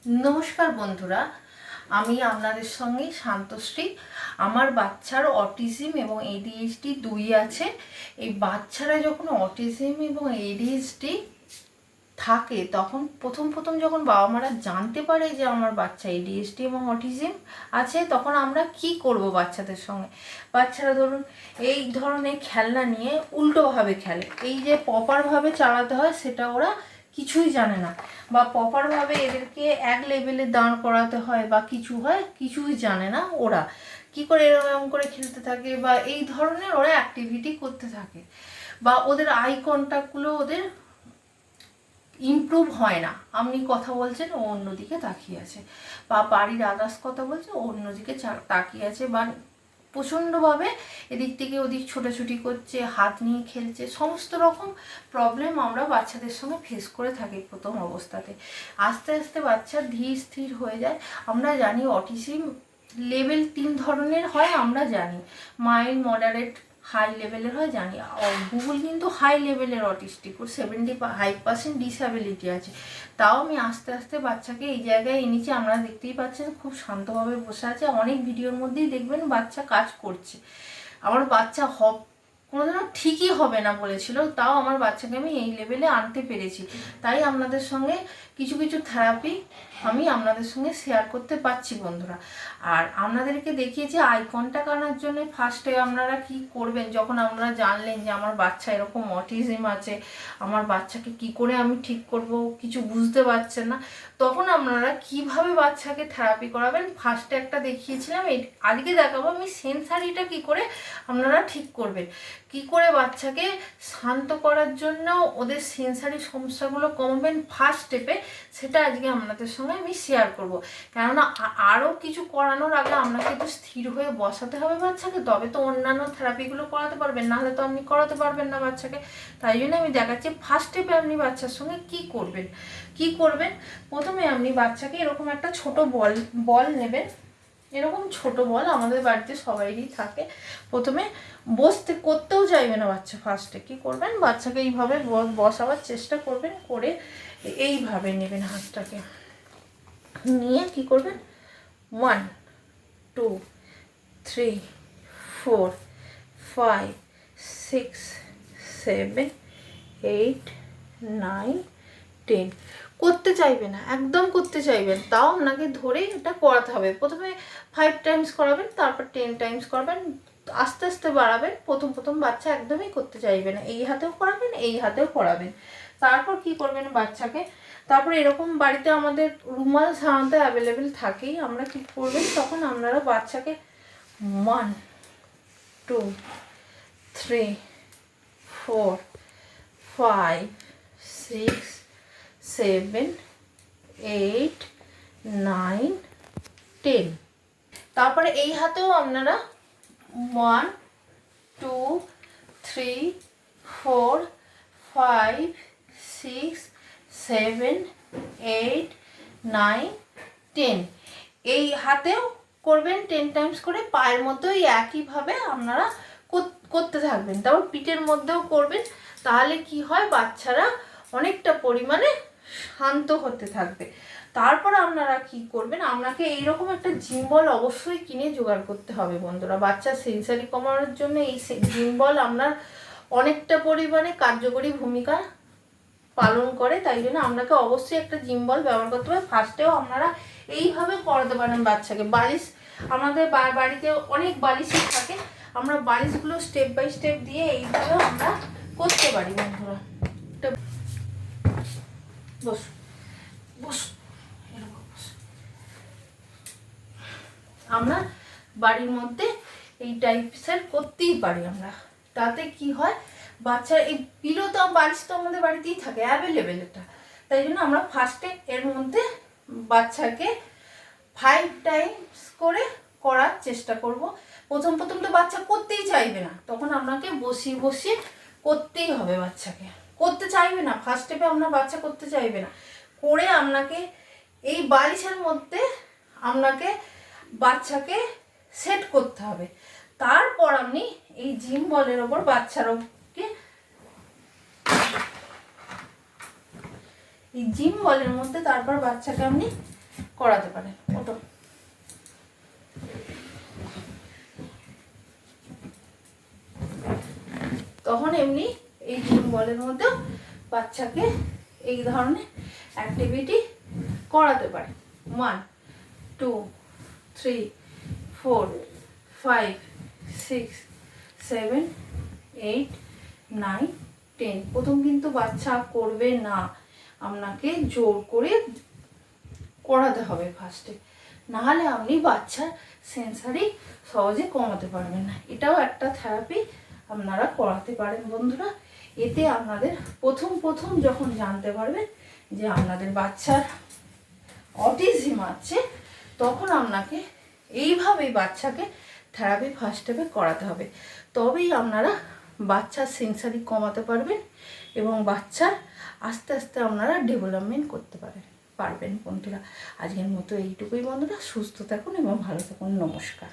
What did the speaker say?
नमस्कार बंधुरा আমি আপনাদের সঙ্গে শান্তশ্রী। আমার বাচ্চার অটিজম এবং এডিএইচডি দুই আছে। এই বাচ্চারা যখন অটিজম এবং এডিএইচডি থাকে তখন প্রথম যখন বাবা মারা জানতে পারে যে আমার বাচ্চা এডিএইচডি এবং অটিজম আছে, তখন আমরা কি করব বাচ্চাদের সঙ্গে। বাচ্চারা ধরুন এই ধরনের খেলনা নিয়ে উল্টোভাবে খেলে, এই যে প্রপারভাবে চালাতে হয় সেটা ওরা কিছুই জানে না, বা প্রপারভাবে এদেরকে এক লেভেলে দাঁড় করাতে হয় বা কিছু হয় কিছুই জানে না। ওরা কি করে এরকম করে খেলতে থাকে বা এই ধরনের ওরা অ্যাক্টিভিটি করতে থাকে, বা ওদের আই কন্ট্যাক্টগুলো ওদের ইমপ্রুভ হয় না। আপনি কথা বলছেন ও অন্যদিকে তাকিয়ে আছে, বা বাড়ির আদার্স কথা বলছে ও অন্যদিকে তাকিয়ে আছে, বা প্রচণ্ডভাবে এদিক থেকে ওদিক ছোটাছুটি করছে, হাত নিয়ে খেলছে। সমস্ত রকম প্রবলেম আমরা বাচ্চাদের সঙ্গে ফেস করে থাকি প্রথম অবস্থাতে। আস্তে আস্তে বাচ্চা ধীর স্থির হয়ে যায়। আমরা জানি অটিজম লেভেল 3 ধরনের হয়, আমরা জানি মাইল্ড, মডারেট, হাই লেভেলের হয় জানি। গুগল কিন্তু হাই লেভেলের অটিস্টিক, ওর 75% ডিসএবিলিটি আছে। তাও আমি আস্তে আস্তে বাচ্চাকে এই জায়গায় এনেছি। আমরা দেখতেই পাচ্ছেন খুব শান্তভাবে বসে আছে। অনেক ভিডিওর মধ্যেই দেখবেন বাচ্চা কাজ করছে। আমার বাচ্চা কোনোদিনও ঠিকই হবে না বলেছিল, তাও আমার বাচ্চাকে আমি এই লেভেলে আনতে পেরেছি। তাই আপনাদের সঙ্গে কিছু কিছু থেরাপি আমি আপনাদের সঙ্গে শেয়ার করতে পারছি বন্ধুরা। আর আপনাদেরকে দেখিয়েছি আই কন্ট্যাক্ট আনার জন্য ফার্স্টে আপনারা কি করবেন। যখন আপনারা জানলেন যে আমার বাচ্চা এরকম অটিজম আছে, আমার বাচ্চাকে কি করে আমি ঠিক করব কিছু বুঝতে পারছেন না, তখন আপনারা কিভাবে বাচ্চাকে থেরাপি করাবেন ফার্স্টে একটা দেখিয়েছিলাম। আজকে দেখাবো আমি সেন্সারিটা কি করে আপনারা ঠিক করবেন, কি করে বাচ্চাকে শান্ত করার জন্য ওদের সেন্সারি সমস্যাগুলো কমাবেন ফার্স্ট স্টেপে, সেটা আজকে আপনাদের সঙ্গে আমি শেয়ার করব। কেননা আরও কিছু করানোর আগে আপনাকে একটু স্থির হয়ে বসাতে হবে বাচ্চাকে, তবে তো অন্যান্য থেরাপিগুলো করাতে পারবেন, নাহলে তো আপনি করাতে পারবেন না বাচ্চাকে। তাই জন্য আমি দেখাচ্ছি ফার্স্ট স্টেপে আপনি বাচ্চার সঙ্গে কি করবেন। প্রথমে আপনি বাচ্চাকে এরকম একটা ছোট বল নেবেন। এরকম ছোট বল আমাদের বাড়িতে সবাইরই থাকে। প্রথমে করতেও চাইবে না বাচ্চা, ফার্স্টে কি করবেন, বাচ্চাকে এইভাবে বসাবার চেষ্টা করবেন, করে এইভাবে নেবেন হাতটাকে, নিয়ে কি করবেন 1 2 3 4 5 6 7 8 9 10। করতে চাইবে না, একদম করতে চাইবেন, তাও আপনাকে ধরেই এটা করাতে হবে। প্রথমে 5 টাইমস করাবেন, তারপর 10 টাইমস করবেন, আস্তে আস্তে বাড়াবেন। প্রথম বাচ্চা একদমই করতে চাইবে না, এই হাতেও করাবেন এই হাতেও করাবেন। তারপর কি করবেন বাচ্চাকে, তারপর এরকম বাড়িতে আমাদের রুমাল সাধারণত অ্যাভেলেবেল থাকেই। আমরা কি করবেন তখন আপনারা বাচ্চাকে 1 2 3 4 5 6 7 8 9 10। তারপরে এই হাতেও আপনারা 1 2 3 4 5 6 7 8 9 10। এই হাতেও করবেন 10 টাইমস করে। পায়ের মধ্যেও একইভাবে আপনারা করতে থাকবেন। তারপর পিঠের মধ্যেও করবেন। তাহলে কি হয়, বাচ্চারা অনেকটা পরিমাণে শান্ত হতে থাকবে। তারপর আপনারা কি করবেন, আপনাকে এইরকম একটা জিম বল অবশ্যই কিনে জোগাড় করতে হবে বন্ধুরা। বাচ্চার সেন্সারি কমানোর জন্য এই জিম বল আপনার অনেকটা পরিমাণে কার্যকরী ভূমিকা পালন করে। তাই জন্য আপনাকে অবশ্যই একটা জিম বল ব্যবহার করতে হবে। ফার্স্টেও আপনারা এইভাবে করাতে পারেন বাচ্চাকে। বালিশ আমাদের বাড়িতে অনেক বালিশই থাকে, আমরা বালিশগুলো স্টেপ বাই স্টেপ দিয়ে এইভাবে আমরা করতে পারি বন্ধুরা। বস বস আমরা বাড়ির মধ্যে এই টাইপসের করতেই পারি আমরা। তাতে কি হয়, বাচ্চার এই পিলো তো বালিশ তো আমাদের বাড়িতেই থাকে অ্যাভেলেবেল এটা। তাই জন্য আমরা ফার্স্টে এর মধ্যে বাচ্চাকে 5 টাইমস করে করার চেষ্টা করব। প্রথম তো বাচ্চা করতেই চাইবে না, তখন আপনাকে বসিয়ে করতেই হবে। বাচ্চাকে করতে চাইবে না, ফার্স্ট স্টেপে আপনার বাচ্চা করতে চাইবে না, করে আপনাকে এই বালিশের মধ্যে আপনাকে বাচ্চাকে সেট করতে হবে। তারপর আপনি এই জিম বলের ওপর বাচ্চারকে এই জিম বলের মধ্যে তারপর বাচ্চাকে আপনি করাতে পারেন। ওটো তখন এমনি এই জিম বলের মধ্যে বাচ্চাকে এই ধরনের অ্যাক্টিভিটি করাতে পারে। 1 2 3 4 5 6 7 8 9 10। প্রথম কিন্তু বাচ্চা করবে না, আপনাকে জোর করে করাতে হবে ফার্স্টে, নাহলে আপনি বাচ্চার সেন্সারি সহজে কমাতে পারবেন না। এটাও একটা থেরাপি আপনারা করাতে পারেন বন্ধুরা। এতে আপনাদের প্রথম যখন জানতে পারবেন যে আপনাদের বাচ্চার অটিজম আছে, তখন আপনাকে এইভাবেই বাচ্চাকে থেরাপি ফার্স্ট স্টেপে করাতে হবে। তবেই আপনারা বাচ্চার সেন্সারি কমাতে পারবেন এবং বাচ্চার আস্তে আস্তে আপনারা ডেভেলপমেন্ট করতে পারবেন বন্ধুরা। আজকের মতো এইটুকুই বন্ধুরা। সুস্থ থাকুন এবং ভালো থাকুন। নমস্কার।